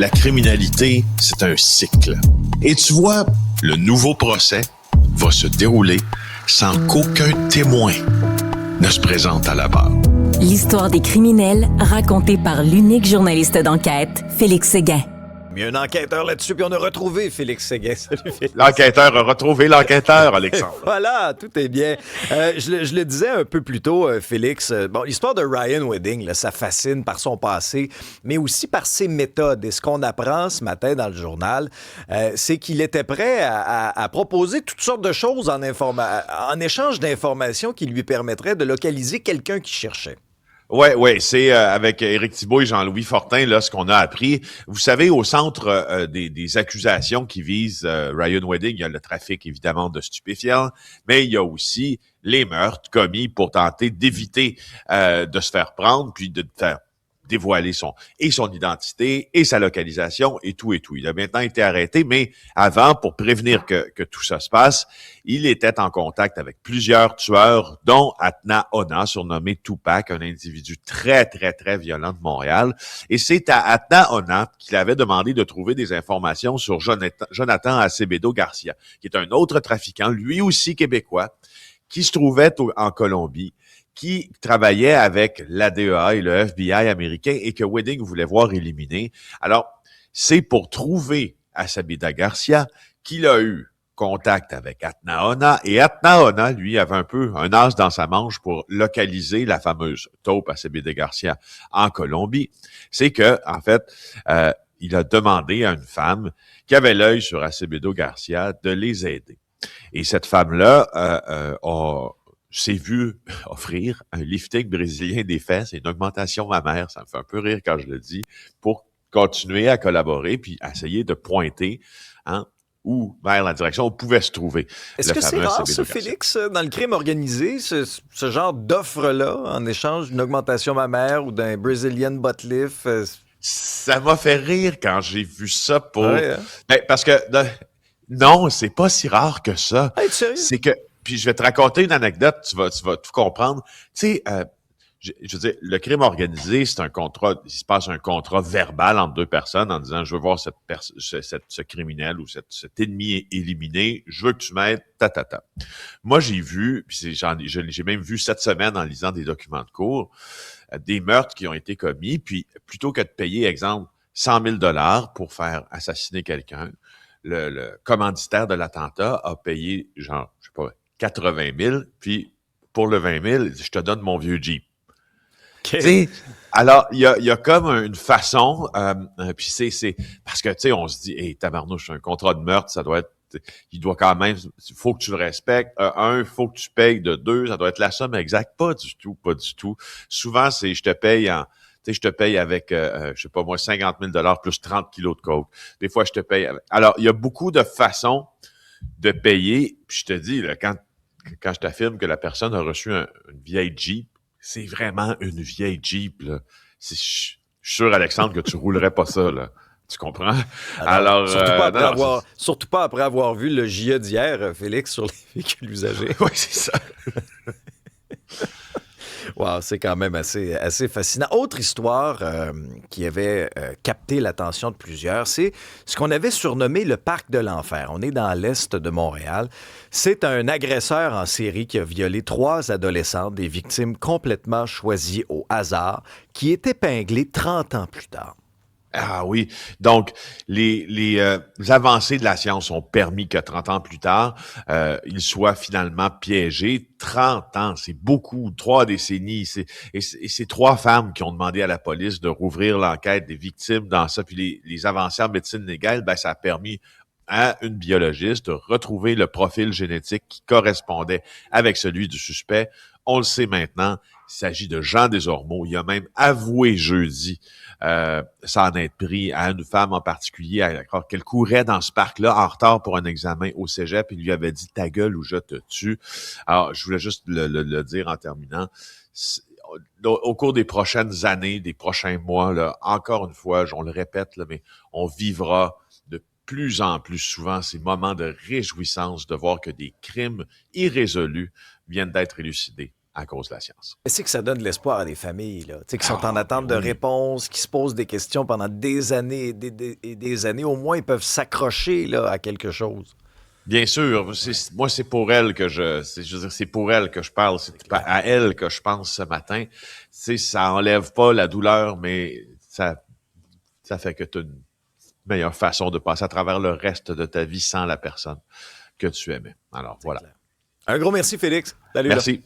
la criminalité, c'est un cycle. Et tu vois, le nouveau procès va se dérouler sans qu'aucun témoin ne se présente à la barre. L'histoire des criminels racontée par l'unique journaliste d'enquête, Félix Séguin. Il y a un enquêteur là-dessus, puis on a retrouvé Félix Séguin. Salut Félix. L'enquêteur a retrouvé l'enquêteur, Alexandre. Voilà, tout est bien. Je le disais un peu plus tôt, Félix. Bon, l'histoire de Ryan Wedding, là, ça fascine par son passé, mais aussi par ses méthodes. Et ce qu'on apprend ce matin dans le journal, c'est qu'il était prêt à proposer toutes sortes de choses en échange d'informations qui lui permettraient de localiser quelqu'un qui cherchait. Ouais, c'est avec Éric Thibault et Jean-Louis Fortin, là, ce qu'on a appris. Vous savez, au centre des accusations qui visent Ryan Wedding, il y a le trafic, évidemment, de stupéfiants, mais il y a aussi les meurtres commis pour tenter d'éviter de se faire prendre, puis de faire dévoiler son identité et sa localisation et tout. Il a maintenant été arrêté, mais avant, pour prévenir que tout ça se passe, il était en contact avec plusieurs tueurs, dont Atna Ona, surnommé Tupac, un individu très, très, très violent de Montréal. Et c'est à Atna Ona qu'il avait demandé de trouver des informations sur Jonathan Acevedo Garcia, qui est un autre trafiquant, lui aussi québécois, qui se trouvait en Colombie, qui travaillait avec l'ADEA et le FBI américain et que Wedding voulait voir éliminer. Alors, c'est pour trouver Acevedo Garcia qu'il a eu contact avec Atna Ona, et Atna Ona, lui, avait un peu un as dans sa manche pour localiser la fameuse taupe Acevedo Garcia en Colombie. C'est que, en fait, il a demandé à une femme qui avait l'œil sur Acevedo Garcia de les aider. Et cette femme-là s'est vu offrir un lifting brésilien des fesses et une augmentation mammaire, ça me fait un peu rire quand je le dis, pour continuer à collaborer puis essayer de pointer où vers la direction où pouvait se trouver. Est-ce que c'est rare, ça, Félix, dans le crime organisé, ce genre d'offre-là, en échange d'une augmentation mammaire ou d'un Brazilian butt lift? Ça m'a fait rire quand j'ai vu ça Ouais, hein? parce que non, c'est pas si rare que ça. Hey, sérieux? C'est que puis je vais te raconter une anecdote, tu vas tout comprendre. Tu sais, je veux dire, le crime organisé, c'est un contrat, il se passe un contrat verbal entre deux personnes en disant, je veux voir ce criminel ou cet ennemi éliminé, je veux que tu m'aides, ta. Moi, j'ai vu, puis j'ai même vu cette semaine en lisant des documents de cours, des meurtres qui ont été commis, puis plutôt que de payer, exemple, 100 000 $ pour faire assassiner quelqu'un, le commanditaire de l'attentat a payé, genre, je sais pas, 80 000, puis pour le 20 000, je te donne mon vieux Jeep. Okay. Alors, il y a comme une façon, puis c'est parce que, tu sais, on se dit, hey, tabarnouche, un contrat de meurtre, ça doit être, il doit quand même, il faut que tu le respectes. Il faut que tu payes de 2, ça doit être la somme exacte. Pas du tout. Souvent, c'est, je te paye avec, je sais pas moi, 50 000 $ plus 30 kilos de coke. Des fois, je te paye avec. Alors, il y a beaucoup de façons de payer. Puis je te dis, là, quand je t'affirme que la personne a reçu une vieille Jeep, c'est vraiment une vieille Jeep, là. Je suis sûr, Alexandre, que tu roulerais pas ça, là. Tu comprends? Alors surtout pas après avoir vu le JE d'hier, Félix, sur les véhicules usagés. Oui, c'est ça. Wow, c'est quand même assez fascinant. Autre histoire qui avait capté l'attention de plusieurs, c'est ce qu'on avait surnommé le parc de l'enfer. On est dans l'est de Montréal. C'est un agresseur en série qui a violé 3 adolescentes, des victimes complètement choisies au hasard, qui est épinglé 30 ans plus tard. Ah oui, donc les avancées de la science ont permis que 30 ans plus tard, il soit finalement piégé. 30 ans, c'est beaucoup, 3 décennies. Et c'est 3 femmes qui ont demandé à la police de rouvrir l'enquête des victimes dans ça. Puis les avancées en médecine légale, ça a permis à une biologiste de retrouver le profil génétique qui correspondait avec celui du suspect. On le sait maintenant, il s'agit de Jean Desormeaux. Il a même avoué jeudi s'en être pris à une femme en particulier, qu'elle courait dans ce parc-là en retard pour un examen au cégep. Il lui avait dit « ta gueule ou je te tue ». Alors, je voulais juste le dire en terminant. Au cours des prochaines années, des prochains mois, là, encore une fois, on le répète, là, mais on vivra de plus en plus souvent ces moments de réjouissance de voir que des crimes irrésolus viennent d'être élucidés. à cause de la science. C'est que ça donne de l'espoir à des familles là, qui sont en Ah, attente de oui. réponses, qui se posent des questions pendant des années et des années. Au moins, ils peuvent s'accrocher là, à quelque chose. Bien sûr, moi c'est pour elle que je veux dire, c'est pour elle que je parle, c'est à elle que je pense ce matin. Ça enlève pas la douleur, mais ça fait que tu as une meilleure façon de passer à travers le reste de ta vie sans la personne que tu aimais. Alors voilà. Clair. Un gros merci, Félix. Salut. Là. Merci.